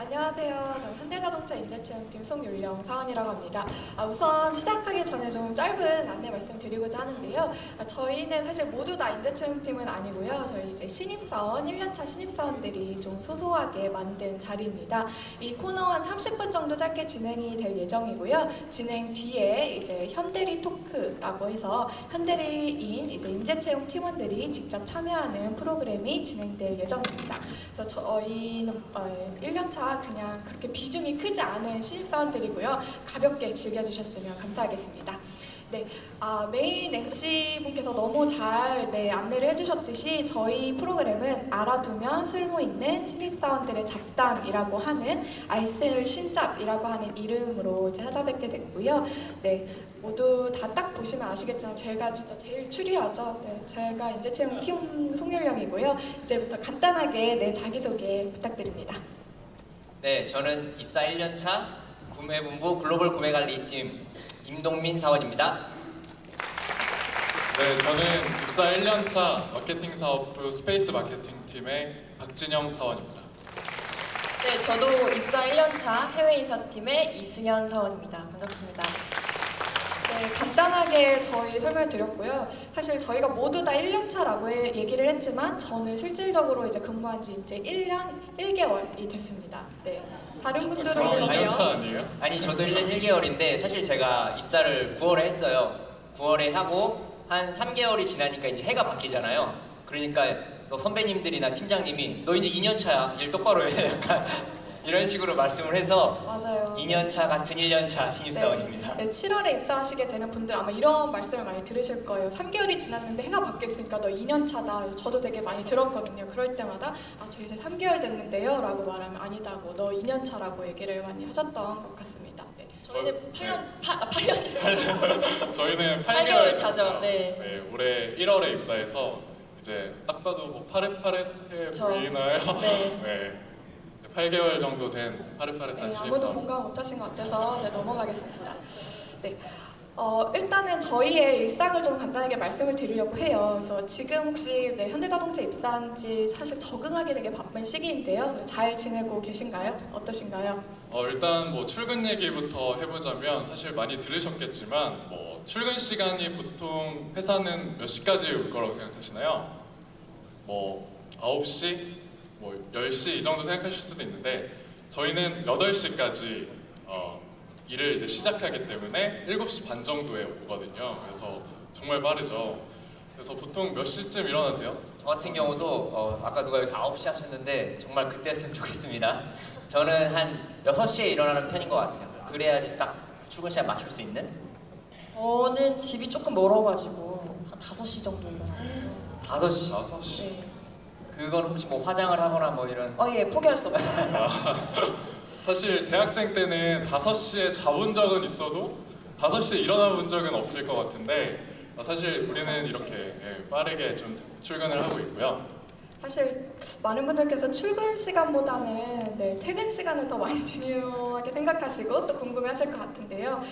안녕하세요. 저 현대자동차 인재체험팀 송윤령 사원이라고 합니다. 우선 시작하기 전에 좀 짧은 안내 말씀드리고자 하는데요. 저희는 사실 모두 다 인재체험팀은 아니고요. 저희 이제 신입사원, 1년차 신입사원들이 좀 소소하게 만든 자리입니다. 이 코너 한 30분 정도 짧게 진행이 될 예정이고요. 진행 뒤에 이제 현대리 토크라고 해서 현대리인 이제 인재채용 팀원들이 직접 참여하는 프로그램이 진행될 예정입니다. 그래서 저희는 1년차 그냥 그렇게 비중이 크지 않은 신입사원들이고요. 가볍게 즐겨주셨으면 감사하겠습니다. 네, 메인 MC분께서 너무 잘 안내를 해주셨듯이 저희 프로그램은 알아두면 쓸모있는 신입사원들의 잡담이라고 하는 알쓸 신잡이라고 하는 이름으로 이제 찾아뵙게 됐고요. 네, 모두 다 딱 보시면 아시겠지만 제가 진짜 제일 추리하죠. 네, 제가 인재채용팀 송윤령이고요. 이제부터 간단하게 자기소개 부탁드립니다. 네, 저는 입사 1년차 구매본부 글로벌 구매관리팀 임동민 사원입니다. 네, 저는 입사 1년차 마케팅 사업부 스페이스 마케팅 팀의 박진영 사원입니다. 네, 저도 입사 1년차 해외 인사팀의 이승현 사원입니다. 반갑습니다. 네, 간단하게 저희 설명을 드렸고요. 사실 저희가 모두 다 1년차라고 얘기를 했지만 저는 실질적으로 이제 근무한 지 이제 1년 1개월이 됐습니다. 네. 다른 분들은 그럼 어떠세요? 2년차 아니에요? 아니, 저도 1년 1개월인데 사실 제가 입사를 9월에 했어요. 9월에 하고 한 3개월이 지나니까 이제 해가 바뀌잖아요. 그러니까 선배님들이나 팀장님이 너 이제 2년차야, 일 똑바로 해. 약간 이런 식으로 말씀을 해서 맞아요. 2년차 같은 1년차 신입사원입니다. 네, 7월에 입사하시게 되는 분들 아마 이런 말씀을 많이 들으실 거예요. 3개월이 지났는데 해가 바뀌었으니까 너 2년차다. 저도 되게 많이 들었거든요. 그럴 때마다 저 이제 3개월 됐는데요 라고 말하면 아니다고 너 2년차라고 얘기를 많이 하셨던 것 같습니다. 네. 저희는 8년 저희는 8개월 8개월 차죠. 네. 네, 올해 1월에 입사해서 이제 딱 봐도 뭐 파릇파릇해 보이나요? 네. 네. 8개월 정도 된 파릇파릇한 네, 아무도 신입사원. 공감 못하신 것 같아서 넘어가겠습니다. 네. 일단은 저희의 일상을 좀 간단하게 말씀을 드리려고 해요. 그래서 지금 혹시 현대자동차 입사한 지 사실 적응하기 되게 바쁜 시기인데요. 잘 지내고 계신가요? 어떠신가요? 일단 뭐 출근 얘기부터 해보자면 사실 많이 들으셨겠지만 뭐 출근 시간이 보통 회사는 몇 시까지 올 거라고 생각하시나요? 뭐 9시? 뭐 10시 이 정도 생각하실 수도 있는데 저희는 8시까지 일을 이제 시작하기 때문에 7시 반 정도에 오거든요. 그래서 정말 빠르죠. 그래서 보통 몇 시쯤 일어나세요? 저 같은 경우도 아까 누가 여기서 9시 하셨는데 정말 그때였으면 좋겠습니다. 저는 한 6시에 일어나는 편인 것 같아요. 그래야지 딱 출근 시간 맞출 수 있는? 저는 집이 조금 멀어가지고 한 5시 정도 일어나거든요. 5시? 5시? 네. 그건 혹시 뭐 화장을 하거나 뭐 이런 예, 포기할 수 없어요. 사실 대학생 때는 5시에 자본 적은 있어도 5시에 일어나 본 적은 없을 것 같은데 사실 우리는 이렇게 빠르게 좀 출근을 하고 있고요. 사실 많은 분들께서 출근 시간보다는 퇴근 시간을 더 많이 중요하게 생각하시고 또 궁금해하실 것 같은데요.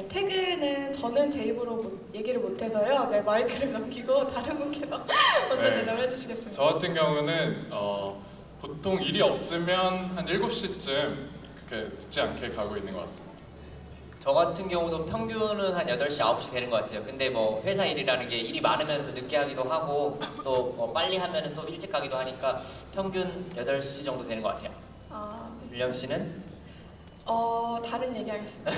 퇴근은 저는 제 입으로 얘기를 못해서요. 마이크를 넘기고 다른 분께서 먼저 대답을 해주시겠습니다. 저 같은 경우는 보통 일이 없으면 한 7시쯤 그렇게 늦지 않게 가고 있는 것 같습니다. 저 같은 경우도 평균은 한 8시, 9시 되는 것 같아요. 근데 뭐 회사 일이라는 게 일이 많으면 더 늦게 하기도 하고 또 뭐 빨리 하면 또 일찍 가기도 하니까 평균 8시 정도 되는 것 같아요. 네. 윤령 씨는? 다른 얘기하겠습니다.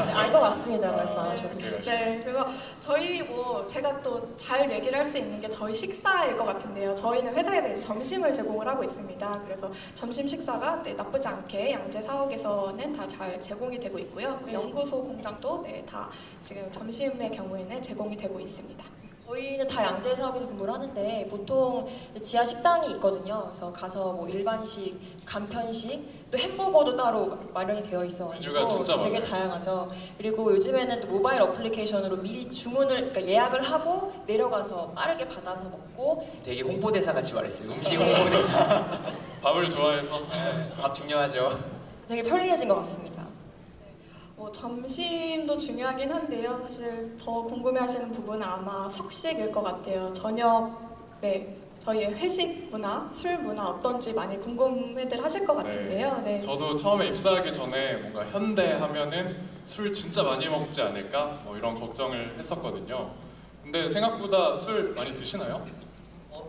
네, 알 것 같습니다. 말씀 안 하셔도. 네, 그래서 저희 제가 또 잘 얘기를 할 수 있는 게 저희 식사일 것 같은데요. 저희는 회사에 대해서 점심을 제공을 하고 있습니다. 그래서 점심 식사가 나쁘지 않게 양재 사옥에서는 다 잘 제공이 되고 있고요. 연구소 공장도 다 지금 점심의 경우에는 제공이 되고 있습니다. 저희는 다 양재 사옥에서 근무를 하는데 보통 지하 식당이 있거든요. 그래서 가서 뭐 일반식, 간편식, 또 햄버거도 따로 마련이 되어 있어가지고 메뉴가 진짜 되게 많아요. 다양하죠. 그리고 요즘에는 또 모바일 어플리케이션으로 미리 그러니까 예약을 하고 내려가서 빠르게 받아서 먹고. 되게 홍보대사 같이 말했어요. 음식 홍보대사. 밥을 좋아해서 밥 중요하죠. 되게 편리해진 것 같습니다. 점심도 중요하긴 한데요. 사실 더 궁금해하시는 부분은 아마 석식일 것 같아요. 저녁 저희의 회식 문화, 술 문화 어떤지 많이 궁금해들 하실 것 같은데요. 네. 저도 처음에 입사하기 전에 뭔가 현대 하면은 술 진짜 많이 먹지 않을까 뭐 이런 걱정을 했었거든요. 근데 생각보다 술 많이 드시나요?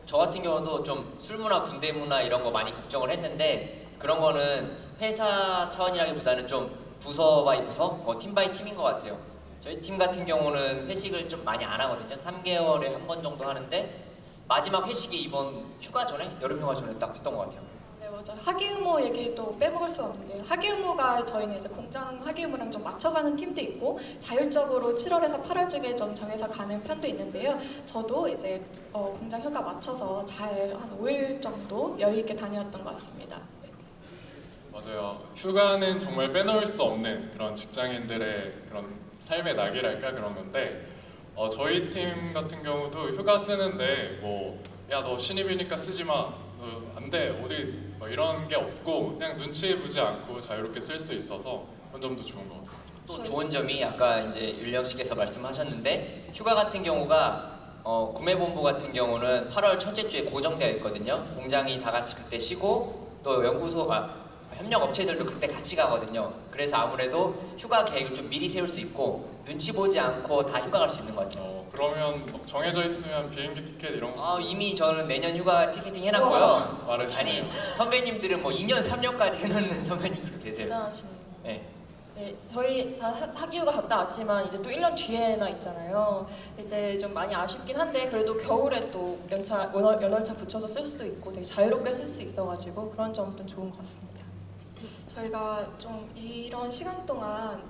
저 같은 경우도 좀 술 문화, 군대 문화 이런 거 많이 걱정을 했는데 그런 거는 회사 차원이라기보다는 좀 부서 바이 부서, 팀 바이 팀인 것 같아요. 저희 팀 같은 경우는 회식을 좀 많이 안 하거든요. 3개월에 한 번 정도 하는데 마지막 회식이 이번 휴가 전에, 여름 휴가 전에 딱 했던 것 같아요. 네, 맞아요. 학예유무 얘기도 빼먹을 수 없는데요. 학예유무가 저희는 이제 공장 학예유무랑 좀 맞춰가는 팀도 있고 자율적으로 7월에서 8월 중에 좀 정해서 가는 편도 있는데요. 저도 이제 공장 휴가 맞춰서 잘 한 5일 정도 여유 있게 다녔던 것 같습니다. 네. 맞아요. 휴가는 정말 빼놓을 수 없는 그런 직장인들의 그런 삶의 낙이랄까 그런 건데 저희 팀 같은 경우도 휴가 쓰는데 뭐 야 너 신입이니까 쓰지 마. 안돼 어디 뭐 이런 게 없고 그냥 눈치 보지 않고 자유롭게 쓸 수 있어서 그런 점도 좋은 것 같습니다. 또 좋은 점이 아까 이제 윤령 씨께서 말씀하셨는데 휴가 같은 경우가 구매본부 같은 경우는 8월 첫째 주에 고정되어 있거든요. 공장이 다 같이 그때 쉬고 또 협력 업체들도 그때 같이 가거든요. 그래서 아무래도 휴가 계획을 좀 미리 세울 수 있고 눈치 보지 않고 다 휴가 갈 수 있는 것 같아요. 그러면 막 정해져 있으면 비행기 티켓 이런 거 이미 저는 내년 휴가 티켓팅 해놨고요. 말하시네요. 아니 선배님들은 뭐 2년, 3년까지 해놓는 선배님들도 계세요. 대단하시네요. 네. 네, 저희 다 학기휴가 갔다 왔지만 이제 또 1년 뒤에나 있잖아요. 이제 좀 많이 아쉽긴 한데 그래도 겨울에 또 연월차 붙여서 쓸 수도 있고 되게 자유롭게 쓸 수 있어가지고 그런 점도 좋은 것 같습니다. 저희가 좀 이런 시간 동안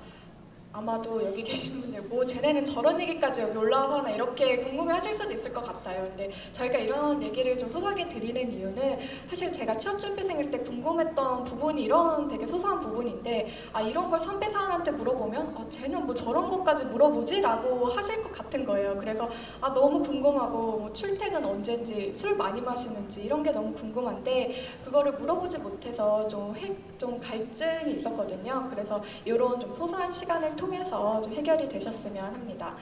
아마도 여기 계신 분들 뭐 쟤네는 저런 얘기까지 여기 올라와서 하나 이렇게 궁금해 하실 수도 있을 것 같아요. 근데 저희가 이런 얘기를 좀 소소하게 드리는 이유는 사실 제가 취업준비생일 때 궁금했던 부분이 이런 되게 소소한 부분인데 이런 걸 선배 사원한테 물어보면 쟤는 뭐 저런 것까지 물어보지? 라고 하실 것 같은 거예요. 그래서 너무 궁금하고 뭐 출퇴근 언제인지 술 많이 마시는지 이런 게 너무 궁금한데 그거를 물어보지 못해서 좀 갈증이 있었거든요. 그래서 이런 좀 소소한 시간을 통해서 좀 해결이 되셨으면 합니다.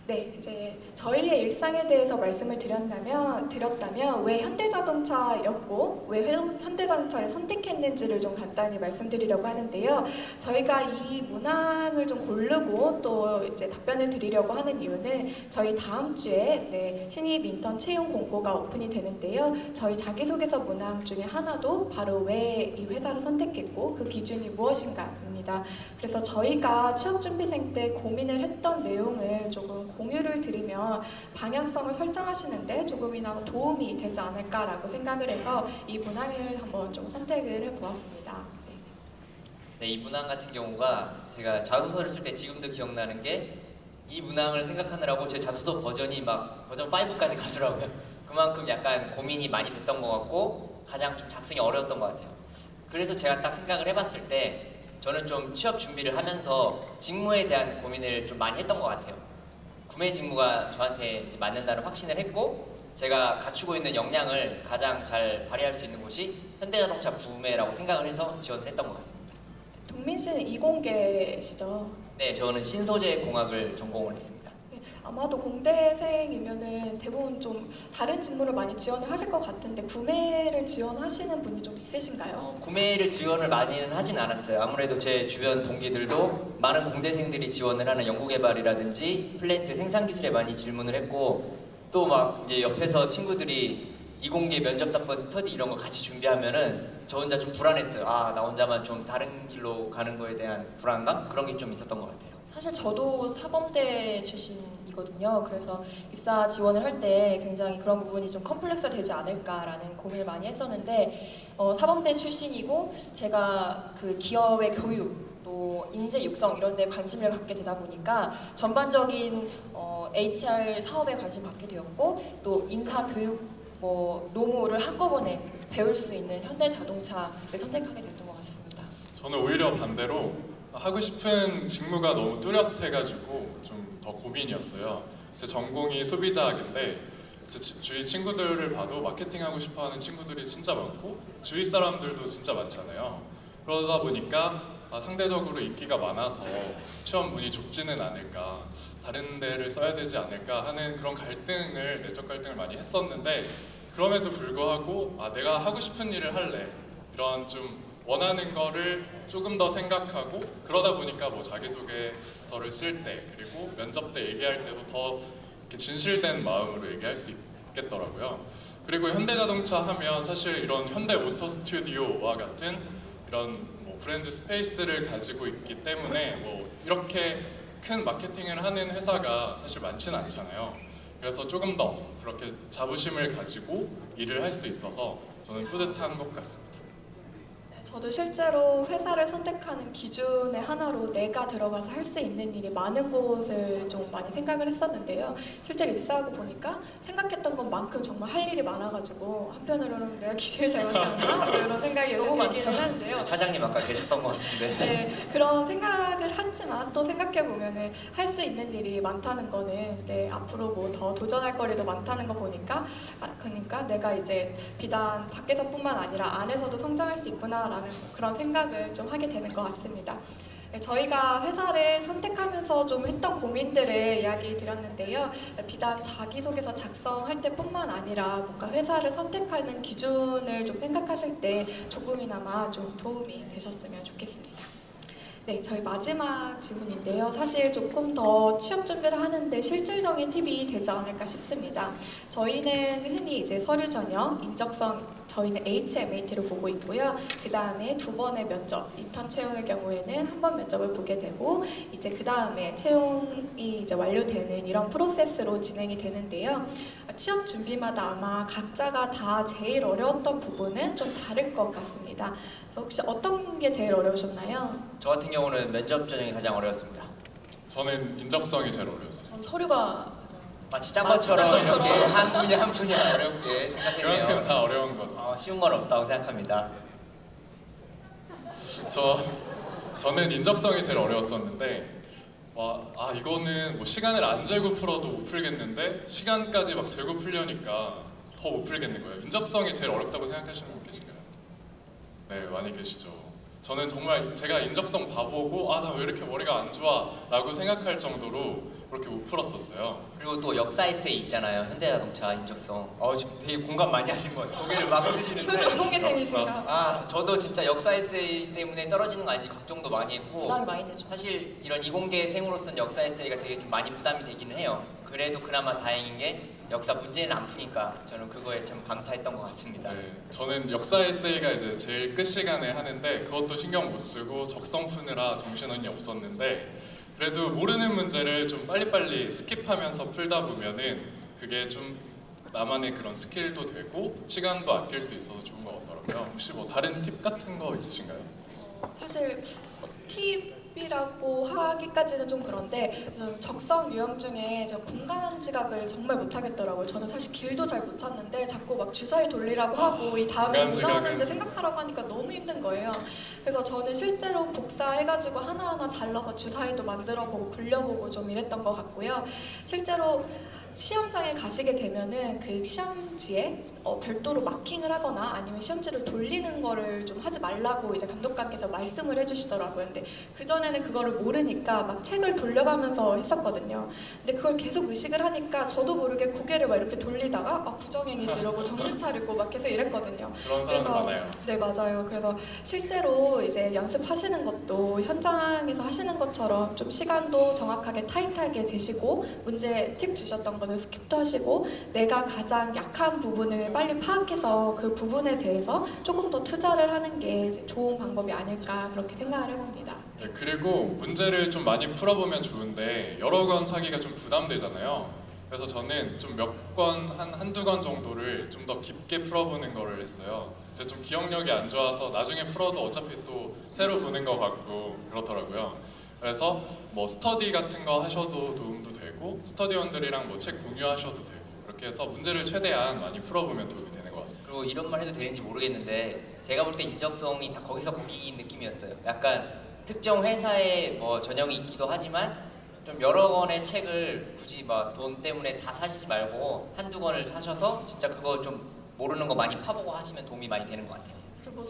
네, 이제 저희의 일상에 대해서 말씀을 드렸다면 왜 현대자동차였고 왜 현대자동차를 선택했는지를 좀 간단히 말씀드리려고 하는데요. 저희가 이 문항을 좀 고르고 또 이제 답변을 드리려고 하는 이유는 저희 다음 주에 신입 인턴 채용 공고가 오픈이 되는데요. 저희 자기소개서 문항 중에 하나도 바로 왜 이 회사를 선택했고 그 기준이 무엇인가입니다. 그래서 저희가 취업준비생 때 고민을 했던 내용을 조금 공유를 드리면 방향성을 설정하시는데 조금이나마 도움이 되지 않을까라고 생각을 해서 이 문항을 한번 좀 선택을 해보았습니다. 네, 이 문항 같은 경우가 제가 자소서를 쓸 때 지금도 기억나는 게 이 문항을 생각하느라고 제 자소서 버전이 막 버전 5까지 가더라고요. 그만큼 약간 고민이 많이 됐던 것 같고 가장 좀 작성이 어려웠던 것 같아요. 그래서 제가 딱 생각을 해봤을 때 저는 좀 취업 준비를 하면서 직무에 대한 고민을 좀 많이 했던 것 같아요. 구매 직무가 저한테 이제 맞는다는 확신을 했고 제가 갖추고 있는 역량을 가장 잘 발휘할 수 있는 곳이 현대자동차 구매라고 생각을 해서 지원을 했던 것 같습니다. 동민 씨는 이공계시죠? 네, 저는 신소재 공학을 전공을 했습니다. 네, 아마도 공대생이면은 대부분 좀 다른 직무를 많이 지원을 하실 것 같은데 구매를 지원하시는 분이 좀 있으신가요? 구매를 지원을 많이는 하진 않았어요. 아무래도 제 주변 동기들도 많은 공대생들이 지원을 하는 연구개발이라든지 플랜트 생산기술에 많이 질문을 했고 또 막 이제 옆에서 친구들이 이공계 면접답변 스터디 이런 거 같이 준비하면은 저 혼자 좀 불안했어요. 나 혼자만 좀 다른 길로 가는 거에 대한 불안감? 그런 게 좀 있었던 것 같아요. 사실 저도 사범대 출신이거든요. 그래서 입사 지원을 할 때 굉장히 그런 부분이 좀 컴플렉스가 되지 않을까라는 고민을 많이 했었는데 사범대 출신이고 제가 그 기업의 교육 또 인재 육성 이런 데 관심을 갖게 되다 보니까 전반적인 HR 사업에 관심 갖게 되었고 또 인사 교육 노무를 한꺼번에 배울 수 있는 현대자동차를 선택하게 됐던 것 같습니다. 저는 오히려 반대로 하고 싶은 직무가 너무 뚜렷해가지고 좀 더 고민이었어요. 제 전공이 소비자학인데 제 주위 친구들을 봐도 마케팅하고 싶어하는 친구들이 진짜 많고 주위 사람들도 진짜 많잖아요. 그러다 보니까 상대적으로 인기가 많아서 취업 문이 좁지는 않을까, 다른 데를 써야 되지 않을까 하는 그런 내적 갈등을 많이 했었는데 그럼에도 불구하고 내가 하고 싶은 일을 할래, 이런 좀 원하는 거를 조금 더 생각하고, 그러다 보니까 뭐 자기소개서를 쓸 때 그리고 면접 때 얘기할 때도 더 이렇게 진실된 마음으로 얘기할 수 있겠더라고요. 그리고 현대자동차 하면 사실 이런 현대모터 스튜디오와 같은 이런 뭐 브랜드 스페이스를 가지고 있기 때문에 뭐 이렇게 큰 마케팅을 하는 회사가 사실 많지는 않잖아요. 그래서 조금 더 그렇게 자부심을 가지고 일을 할 수 있어서 저는 뿌듯한 것 같습니다. 저도 실제로 회사를 선택하는 기준의 하나로 내가 들어가서 할 수 있는 일이 많은 곳을 좀 많이 생각을 했었는데요. 실제로 입사하고 보니까 생각했던 것만큼 정말 할 일이 많아가지고 한편으로는 내가 기준을 잘못했나? 뭐 이런 생각이 너무 들기는 많죠. 하는데요. 차장님 아까 계셨던 것 같은데. 네, 그런 생각을 했지만 또 생각해보면 할 수 있는 일이 많다는 거는 앞으로 뭐 더 도전할 거리도 많다는 거 보니까 그러니까 내가 이제 비단 밖에서뿐만 아니라 안에서도 성장할 수 있구나라는 그런 생각을 좀 하게 되는 것 같습니다. 네, 저희가 회사를 선택하면서 좀 했던 고민들을 이야기 드렸는데요. 비단 자기소개서 작성할 때뿐만 아니라 뭔가 회사를 선택하는 기준을 좀 생각하실 때 조금이나마 좀 도움이 되셨으면 좋겠습니다. 네, 저희 마지막 질문인데요. 사실 조금 더 취업 준비를 하는데 실질적인 팁이 되지 않을까 싶습니다. 저희는 흔히 이제 서류 전형, 인적성, 저희는 HMAT를 보고 있고요. 그 다음에 2번의 면접, 인턴 채용의 경우에는 한 번 면접을 보게 되고 이제 그 다음에 채용이 이제 완료되는 이런 프로세스로 진행이 되는데요. 취업 준비마다 아마 각자가 다 제일 어려웠던 부분은 좀 다를 것 같습니다. 그래서 혹시 어떤 게 제일 어려우셨나요? 저 같은 경우는 면접 전형이 가장 어려웠습니다. 저는 인적성이 제일 어려웠어요. 전 서류가 가장 마치 짠 것처럼 짠 것처럼. 이렇게 한 분야 어렵게 생각했네요. 그만큼 다 어려운 거죠. 쉬운 건 없다고 생각합니다. 저는 인적성이 제일 어려웠었는데 이거는 뭐 시간을 안 재고 풀어도 못 풀겠는데 시간까지 막 재고 풀려니까 더 못 풀겠는 거예요. 인적성이 제일 어렵다고 생각하시는 분 계신가요? 네, 많이 계시죠. 저는 정말 제가 인적성 봐보고 나 왜 이렇게 머리가 안 좋아 라고 생각할 정도로 그렇게 못 풀었었어요. 그리고 또 역사 에세이 있잖아요. 현대자동차 인적성. 지금 되게 공감 많이 하신 것 같아요. 고개를 막 흔드시는데. 이거 전공대생이신가? 저도 진짜 역사 에세이 때문에 떨어지는 거 아닌지 걱정도 많이 했고 부담이 많이 되죠. 사실 이런 이공계생으로서는 역사 에세이가 되게 좀 많이 부담이 되기는 해요. 그래도 그나마 다행인 게 역사 문제는 안 푸니까 저는 그거에 참 감사했던 것 같습니다. 네, 저는 역사 에세이가 이제 제일 끝 시간에 하는데 그것도 신경 못 쓰고 적성 푸느라 정신없이 없었는데 그래도 모르는 문제를 좀 빨리빨리 스킵하면서 풀다 보면은 그게 좀 나만의 그런 스킬도 되고 시간도 아낄 수 있어서 좋은 것 같더라고요. 혹시 뭐 다른 팁 같은 거 있으신가요? 사실 팁이라고 하기까지는 좀 그런데 그래서 적성 유형 중에 저 공간 지각을 정말 못하겠더라고요. 저는 사실 길도 잘 못 찾는데 자꾸 막 주사위 돌리라고 하고 이 다음에 공간 뭐 지각은 나오는지 생각하라고 하니까 너무 힘든 거예요. 그래서 저는 실제로 복사해가지고 하나하나 잘라서 주사위도 만들어보고 굴려보고 좀 이랬던 것 같고요. 실제로 시험장에 가시게 되면은 그 시험지에 별도로 마킹을 하거나 아니면 시험지를 돌리는 거를 좀 하지 말라고 이제 감독관께서 말씀을 해주시더라고요. 근데 그전에는 그거를 모르니까 막 책을 돌려가면서 했었거든요. 근데 그걸 계속 의식을 하니까 저도 모르게 고개를 막 이렇게 돌리다가 부정행위지 이러고 정신 차리고 막 계속 이랬거든요. 그런 사람들 많아요. 네, 맞아요. 그래서 실제로 이제 연습하시는 것도 현장에서 하시는 것처럼 좀 시간도 정확하게 타이트하게 재시고 문제 팁 주셨던 거는 스킵도 하시고 내가 가장 약한 부분을 빨리 파악해서 그 부분에 대해서 조금 더 투자를 하는 게 좋은 방법이 아닐까 그렇게 생각을 해봅니다. 네, 그리고 문제를 좀 많이 풀어보면 좋은데 여러 권 사기가 좀 부담되잖아요. 그래서 저는 좀 몇 권, 한두 권 정도를 좀 더 깊게 풀어보는 거를 했어요. 제가 좀 기억력이 안 좋아서 나중에 풀어도 어차피 또 새로 보는 것 같고 그렇더라고요. 그래서 뭐 스터디 같은 거 하셔도 도움도 되고 스터디원들이랑 뭐 책 공유하셔도 되고 그렇게 해서 문제를 최대한 많이 풀어보면 도움이 되는 것 같습니다. 그리고 이런 말 해도 되는지 모르겠는데 제가 볼 때 인적성이 다 거기서 거기인 느낌이었어요. 약간 특정 회사의 뭐 전형이 있기도 하지만 좀 여러 권의 책을 굳이 막 돈 때문에 다 사시지 말고 한두 권을 사셔서 진짜 그거 좀 모르는 거 많이 파보고 하시면 도움이 많이 되는 것 같아요. 뭐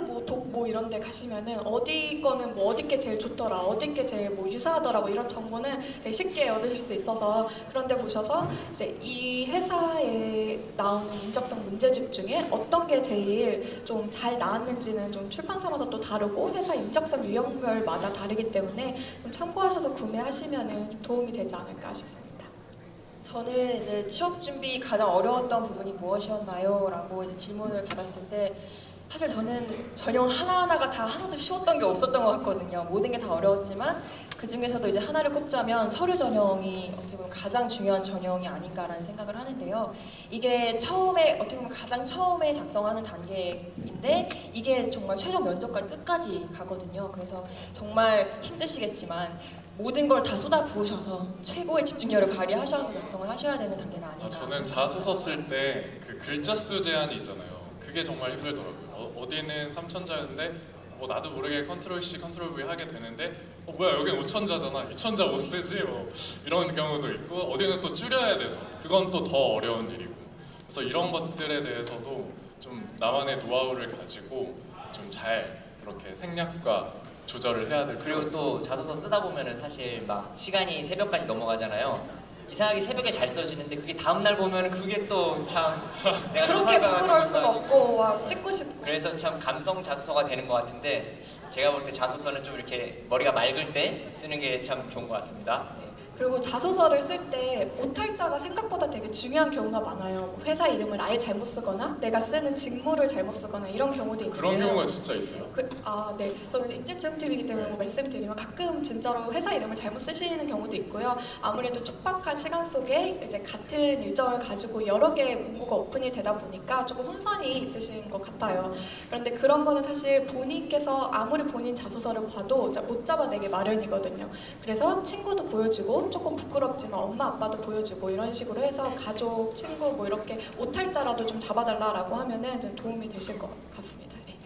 뭐 독, 뭐 이런 데 가시면은 어디 거는 뭐 어디 게 제일 좋더라, 어디 게 제일 뭐 유사하더라고 이런 정보는 되게 쉽게 얻으실 수 있어서 그런 데 보셔서 이제 이 회사에 나오는 인적성 문제집 중에 어떤 게 제일 좀 잘 나왔는지는 좀 출판사마다 또 다르고 회사 인적성 유형별마다 다르기 때문에 좀 참고하셔서 구매하시면은 도움이 되지 않을까 싶습니다. 저는 이제 취업 준비 가장 어려웠던 부분이 무엇이었나요? 라고 이제 질문을 받았을 때 사실 저는 전형 하나하나가 다 하나도 쉬웠던 게 없었던 것 같거든요. 모든 게 다 어려웠지만 그 중에서도 이제 하나를 꼽자면 서류 전형이 어떻게 보면 가장 중요한 전형이 아닌가라는 생각을 하는데요. 이게 처음에 어떻게 보면 가장 처음에 작성하는 단계인데 이게 정말 최종 면접까지 끝까지 가거든요. 그래서 정말 힘드시겠지만 모든 걸 다 쏟아 부으셔서 최고의 집중력을 발휘하셔서 작성을 하셔야 되는 단계가 아닌가. 저는 자소서 쓸 때 그 글자 수 제한이 있잖아요. 그게 정말 힘들더라고요. 어디는 3천자였는데 뭐 나도 모르게 컨트롤 C, 컨트롤 V 하게 되는데 뭐야 여긴 5천자잖아, 2천자 못 쓰지 뭐 이런 경우도 있고 어디는 또 줄여야 돼서 그건 또 더 어려운 일이고 그래서 이런 것들에 대해서도 좀 나만의 노하우를 가지고 좀 잘 그렇게 생략과 조절을 해야 될 그리고 필요가 또 자소서 쓰다 보면은 사실 막 시간이 새벽까지 넘어가잖아요. 이상하게 새벽에 잘 써지는데 그게 다음 날 보면은 그게 또 참 내가 그렇게 소설가가 부끄러울 되는 수가 거 없고 와, 찍고 싶고 그래서 참 감성 자소서가 되는 것 같은데 제가 볼 때 자소서는 좀 이렇게 머리가 맑을 때 쓰는 게 참 좋은 것 같습니다. 네. 그리고 자소서를 쓸 때 오탈자가 생각보다 되게 중요한 경우가 많아요. 뭐 회사 이름을 아예 잘못 쓰거나 내가 쓰는 직무를 잘못 쓰거나 이런 경우도 있는데요. 그런 경우가 진짜 있어요. 네. 저는 인재체험팀이기 때문에 뭐 말씀드리면 가끔 진짜로 회사 이름을 잘못 쓰시는 경우도 있고요. 아무래도 촉박한 시간 속에 이제 같은 일정을 가지고 여러 개의 공고가 오픈이 되다 보니까 조금 혼선이 있으신 것 같아요. 그런데 그런 거는 사실 본인께서 아무리 본인 자소서를 봐도 못 잡아내기 마련이거든요. 그래서 친구도 보여주고 조금 부끄럽지만 엄마 아빠도 보여주고 이런 식으로 해서 가족, 친구 뭐 이렇게 오탈자라도 좀 잡아달라고 하면은 좀 도움이 되실 것 같습니다. 네.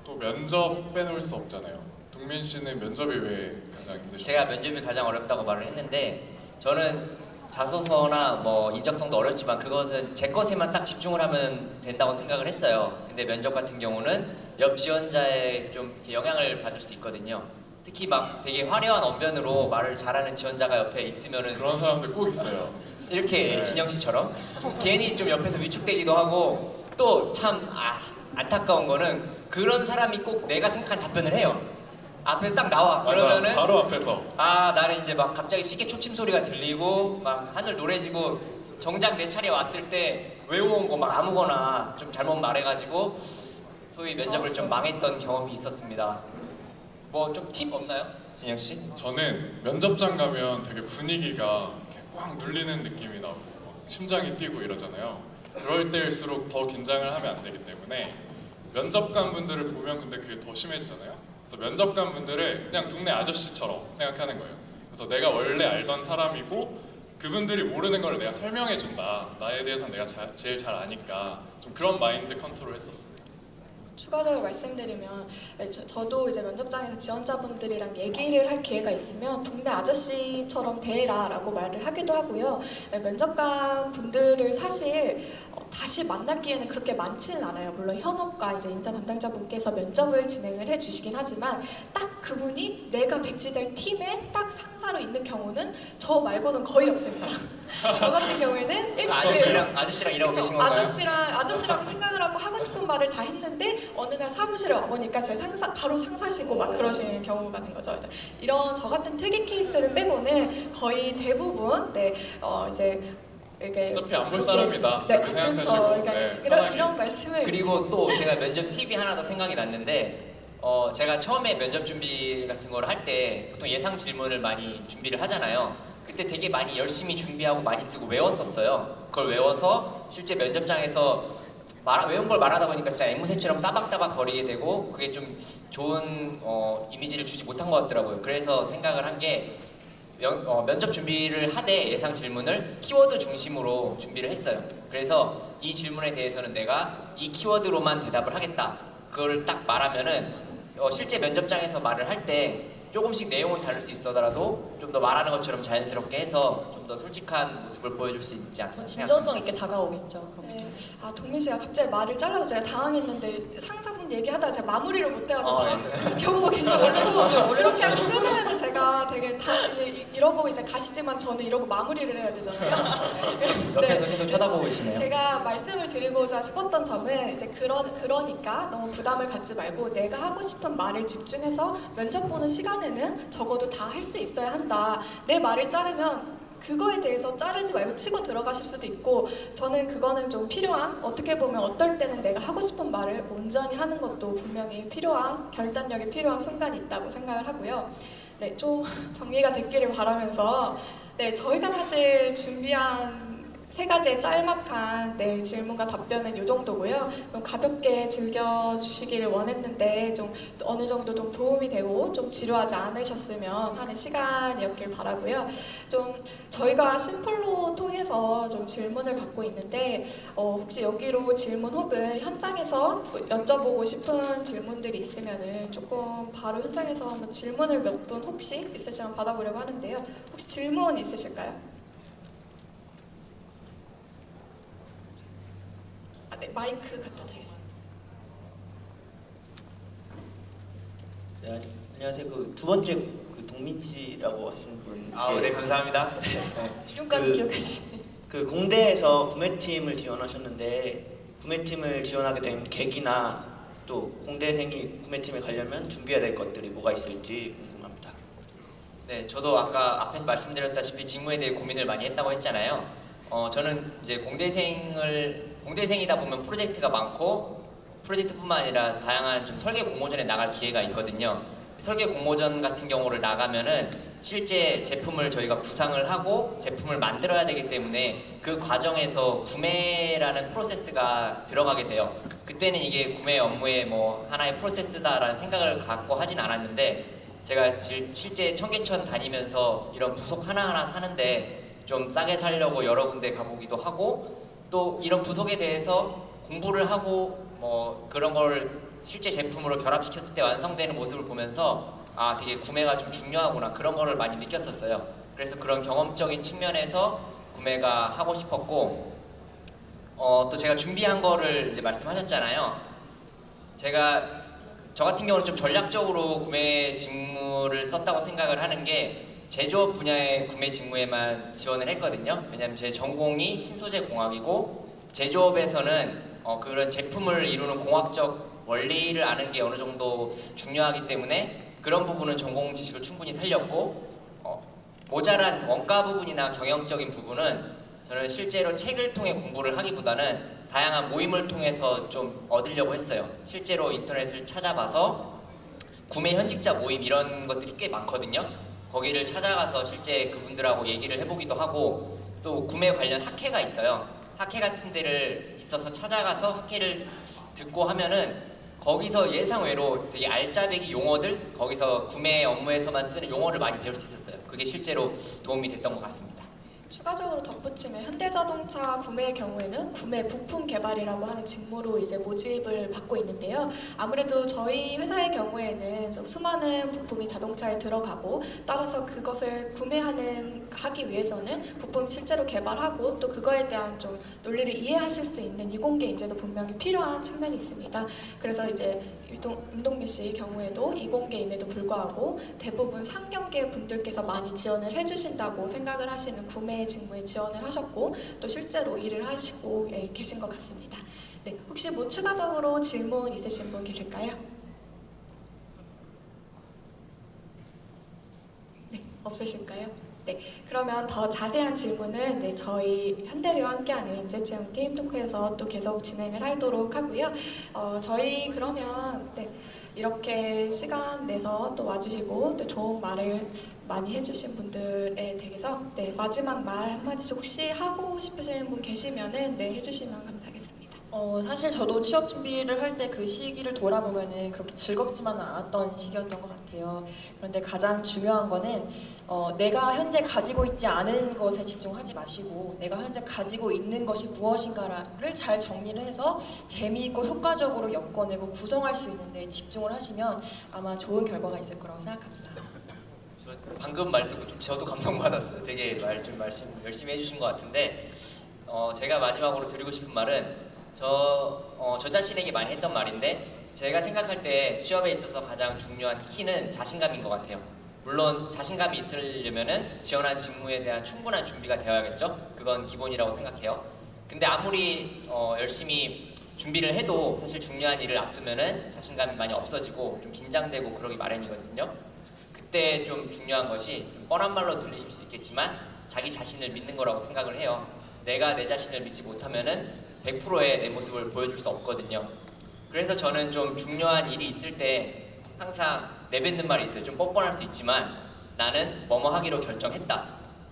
또 면접 빼놓을 수 없잖아요. 동민 씨는 면접이 왜 가장 힘드셨어요? 제가 면접이 가장 어렵다고 말을 했는데 저는 자소서나 뭐 인적성도 어렵지만 그것은 제 것에만 딱 집중을 하면 된다고 생각을 했어요. 근데 면접 같은 경우는 옆 지원자에 좀 이렇게 영향을 받을 수 있거든요. 특히 막 되게 화려한 언변으로 말을 잘하는 지원자가 옆에 있으면은 그런 사람들 꼭 있어요. 이렇게 네. 진영 씨처럼 괜히 좀 옆에서 위축되기도 하고 또 참 안타까운 거는 그런 사람이 꼭 내가 생각한 답변을 해요. 앞에서 딱 나와. 맞아, 그러면은 바로 앞에서 나는 이제 막 갑자기 시계 초침 소리가 들리고 막 하늘 노래지고 정작 내 차례 왔을 때 외워온 거 막 아무거나 좀 잘못 말해가지고 소위 면접을 좀 망했던 경험이 있었습니다. 뭐 좀 팁 없나요, 진영 씨? 저는 면접장 가면 되게 분위기가 이렇게 꽉 눌리는 느낌이 나고 막 심장이 뛰고 이러잖아요. 그럴 때일수록 더 긴장을 하면 안 되기 때문에 면접관 분들을 보면 근데 그게 더 심해지잖아요. 그래서 면접관 분들을 그냥 동네 아저씨처럼 생각하는 거예요. 그래서 내가 원래 알던 사람이고 그분들이 모르는 걸 내가 설명해 준다. 나에 대해서는 내가 제일 잘 아니까 좀 그런 마인드 컨트롤 했었습니다. 추가적으로 말씀드리면 네, 저도 이제 면접장에서 지원자분들이랑 얘기를 할 기회가 있으면 동네 아저씨처럼 대해라라고 말을 하기도 하고요. 네, 면접관 분들을 사실 다시 만날 기회는 그렇게 많지는 않아요. 물론 현업과 이제 인사 담당자분께서 면접을 진행을 해주시긴 하지만 딱 그분이 내가 배치될 팀의 딱 상사로 있는 경우는 저 말고는 거의 없습니다. 저 같은 경우에는 아저씨랑 일하고 계신 건가요? 아저씨라고 생각을 하고 싶은 말을 다 했는데 어느 날 사무실에 와보니까 제 바로 상사시고 막 그러시는 경우가 된 거죠. 이런 저 같은 특이 케이스를 빼고는 거의 대부분 이제 이게 어차피 안 볼 사람이다. 네, 그렇게 생각하시고 그렇죠. 그러니까 네, 이런 편하게. 말씀을 그리고 또 제가 면접 팁이 하나 더 생각이 났는데 제가 처음에 면접 준비 같은 걸 할 때 보통 예상 질문을 많이 준비를 하잖아요. 그때 되게 많이 열심히 준비하고 많이 쓰고 외웠었어요. 그걸 외워서 실제 면접장에서 외운 걸 말하다 보니까 진짜 앵무새처럼 따박따박 거리게 되고 그게 좀 좋은 이미지를 주지 못한 것 같더라고요. 그래서 생각을 한 게 면접 준비를 하되 예상 질문을 키워드 중심으로 준비를 했어요. 그래서 이 질문에 대해서는 내가 이 키워드로만 대답을 하겠다. 그걸 딱 말하면은 실제 면접장에서 말을 할 때 조금씩 내용은 다를 수 있더라도 좀 더 말하는 것처럼 자연스럽게 해서 좀 더 솔직한 모습을 보여줄 수 있지 않나 더 생각합니다. 진정성 있게 다가오겠죠. 그럼. 네. 아 동민 씨가 갑자기 말을 잘라서 제가 당황했는데 상사분 얘기하다가 제가 마무리를 못해가지고 바로 지켜보고 계셔가지고 이렇게 끊으면 제가 되게 다 이러고 이제 가시지만 저는 이러고 마무리를 해야 되잖아요. 옆에서 계속 쳐다보고 계시네요. 제가 말씀을 드리고자 싶었던 점은 이제 그러니까 너무 부담을 갖지 말고 내가 하고 싶은 말을 집중해서 면접 보는 시간에는 적어도 다 할 수 있어야 한다. 내 말을 자르면 그거에 대해서 자르지 말고 치고 들어가실 수도 있고 저는 그거는 좀 필요한 어떻게 보면 어떨 때는 내가 하고 싶은 말을 온전히 하는 것도 분명히 필요한 결단력이 필요한 순간이 있다고 생각을 하고요. 네, 좀 정리가 됐기를 바라면서 네, 저희가 사실 준비한 세 가지의 짤막한 네, 질문과 답변은 이 정도고요. 좀 가볍게 즐겨주시기를 원했는데 좀 어느 정도 좀 도움이 되고 좀 지루하지 않으셨으면 하는 시간이었길 바라고요. 좀 저희가 심플로 통해서 좀 질문을 받고 있는데 혹시 여기로 질문 혹은 현장에서 여쭤보고 싶은 질문들이 있으면은 조금 바로 현장에서 한번 질문을 몇 분 혹시 있으시면 받아보려고 하는데요. 혹시 질문 있으실까요? 네, 마이크 갖다 드리겠습니다. 네, 안녕하세요. 그 두 번째 그 동민 씨라고 하시는 분. 네, 감사합니다. 이름까지 그- 기억하시네. 그 공대에서 구매팀을 지원하셨는데 구매팀을 지원하게 된 계기나 또 공대생이 구매팀에 가려면 준비해야 될 것들이 뭐가 있을지 궁금합니다. 네, 저도 아까 앞에서 말씀드렸다시피 직무에 대해 고민을 많이 했다고 했잖아요. 저는 이제 공대생이다 보면 프로젝트가 많고 프로젝트뿐만 아니라 다양한 좀 설계 공모전에 나갈 기회가 있거든요. 설계 공모전 같은 경우를 나가면은 실제 제품을 저희가 구상을 하고 제품을 만들어야 되기 때문에 그 과정에서 구매라는 프로세스가 들어가게 돼요. 그때는 이게 구매 업무의 뭐 하나의 프로세스다라는 생각을 갖고 하진 않았는데 제가 실제 청계천 다니면서 이런 부속 하나하나 사는데 좀 싸게 살려고 여러 군데 가보기도 하고 또 이런 부속에 대해서 공부를 하고 뭐 그런 걸 실제 제품으로 결합시켰을 때 완성되는 모습을 보면서 아 되게 구매가 좀 중요하구나 그런 거를 많이 느꼈었어요. 그래서 그런 경험적인 측면에서 구매가 하고 싶었고 또 제가 준비한 거를 이제 말씀하셨잖아요. 제가 저 같은 경우는 좀 전략적으로 구매 직무를 썼다고 생각을 하는 게 제조업 분야의 구매 직무에만 지원을 했거든요. 왜냐하면 제 전공이 신소재 공학이고 제조업에서는 그런 제품을 이루는 공학적 원리를 아는 게 어느 정도 중요하기 때문에 그런 부분은 전공 지식을 충분히 살렸고 모자란 원가 부분이나 경영적인 부분은 저는 실제로 책을 통해 공부를 하기보다는 다양한 모임을 통해서 좀 얻으려고 했어요. 실제로 인터넷을 찾아봐서 구매 현직자 모임 이런 것들이 꽤 많거든요. 거기를 찾아가서 실제 그분들하고 얘기를 해보기도 하고 또 구매 관련 학회가 있어요. 학회 같은 데를 있어서 찾아가서 학회를 듣고 하면은 거기서 예상외로 되게 알짜배기 용어들 거기서 구매 업무에서만 쓰는 용어를 많이 배울 수 있었어요. 그게 실제로 도움이 됐던 것 같습니다. 추가적으로 덧붙이면 현대자동차 구매의 경우에는 구매 부품 개발이라고 하는 직무로 이제 모집을 받고 있는데요. 아무래도 저희 회사의 경우에는 좀 수많은 부품이 자동차에 들어가고 따라서 그것을 하기 위해서는 부품 실제로 개발하고 또 그거에 대한 좀 논리를 이해하실 수 있는 이공계 인재도 분명히 필요한 측면이 있습니다. 그래서 이제 임동민 씨 경우에도 이공계임에도 불구하고 대부분 상경계 분들께서 많이 지원을 해주신다고 생각을 하시는 구매 직무에 지원을 하셨고 또 실제로 일을 하시고 계신 것 같습니다. 네, 혹시 뭐 추가적으로 질문 있으신 분 계실까요? 네, 없으실까요? 네, 그러면 더 자세한 질문은 네, 저희 현대리와 함께하는 인재채용팀 토크에서 또 계속 진행을 하도록 하고요. 저희 그러면 네, 이렇게 시간 내서 또 와주시고 또 좋은 말을 많이 해주신 분들에 대해서 네, 마지막 말 한마디씩 혹시 하고 싶으신 분 계시면은 네, 해주시면 감사하겠습니다. 사실 저도 취업 준비를 할 때 그 시기를 돌아보면은 그렇게 즐겁지만은 않았던 시기였던 것 같아요. 그런데 가장 중요한 거는 내가 현재 가지고 있지 않은 것에 집중하지 마시고 내가 현재 가지고 있는 것이 무엇인가를 잘 정리를 해서 재미있고 효과적으로 엮어내고 구성할 수 있는 데 집중을 하시면 아마 좋은 결과가 있을 거라고 생각합니다. 방금 말 듣고 좀 저도 감동받았어요. 되게 말씀 열심히 해주신 것 같은데 제가 마지막으로 드리고 싶은 말은 저 자신에게 많이 했던 말인데 제가 생각할 때 취업에 있어서 가장 중요한 키는 자신감인 것 같아요. 물론 자신감이 있으려면은 지원한 직무에 대한 충분한 준비가 되어야겠죠. 그건 기본이라고 생각해요. 근데 아무리 열심히 준비를 해도 사실 중요한 일을 앞두면은 자신감이 많이 없어지고 좀 긴장되고 그러기 마련이거든요. 그때 좀 중요한 것이 좀 뻔한 말로 들리실 수 있겠지만 자기 자신을 믿는 거라고 생각을 해요. 내가 내 자신을 믿지 못하면은 100%의 내 모습을 보여줄 수 없거든요. 그래서 저는 좀 중요한 일이 있을 때 항상 내뱉는 말이 있어요. 좀 뻔뻔할 수 있지만 나는 뭐뭐 하기로 결정했다.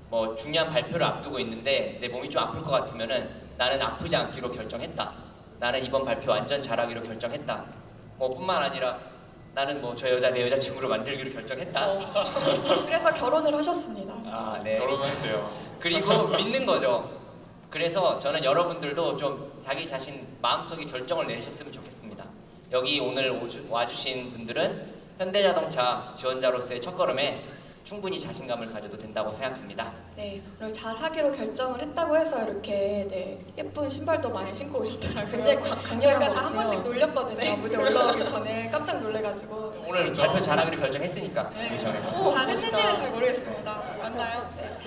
뭐 중요한 발표를 앞두고 있는데 내 몸이 좀 아플 것 같으면은 나는 아프지 않기로 결정했다. 나는 이번 발표 완전 잘하기로 결정했다. 뭐 뿐만 아니라 나는 뭐 저 여자 내 여자친구로 만들기로 결정했다. 그래서 결혼을 하셨습니다. 아, 네. 결혼했대요. 그리고 믿는 거죠. 그래서 저는 여러분들도 좀 자기 자신 마음속에 결정을 내리셨으면 좋겠습니다. 여기 오늘 와주신 분들은 현대자동차 지원자로서의 첫걸음에 충분히 자신감을 가져도 된다고 생각합니다. 네, 그리고 잘 하기로 결정을 했다고 해서 이렇게 예쁜 신발도 많이 신고 오셨더라고요. 굉장히 강렬한 저희가 것 다 한 같아요. 번씩 놀렸거든요. 무대 올라오기 전에 깜짝 놀래가지고. 오늘 발표 잘하기로 결정했으니까. 네. 우리 전에. 잘했는지는 잘 모르겠습니다. 맞나요? 네.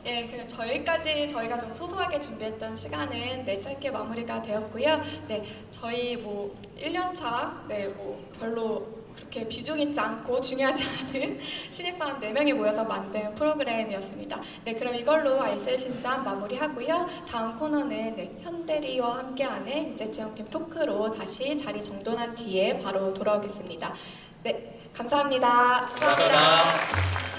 예, 그 저희가 좀 소소하게 준비했던 시간은 짧게 마무리가 되었고요. 네, 저희 뭐 1년차 뭐 별로 그렇게 비중 있지 않고 중요하지 않은 신입사원 4명이 모여서 만든 프로그램이었습니다. 네, 그럼 이걸로 알쓸신잡 마무리하고요. 다음 코너는 현대리와 함께하는 인재채용팀 토크로 다시 자리 정돈한 뒤에 바로 돌아오겠습니다. 네, 감사합니다. 감사합니다.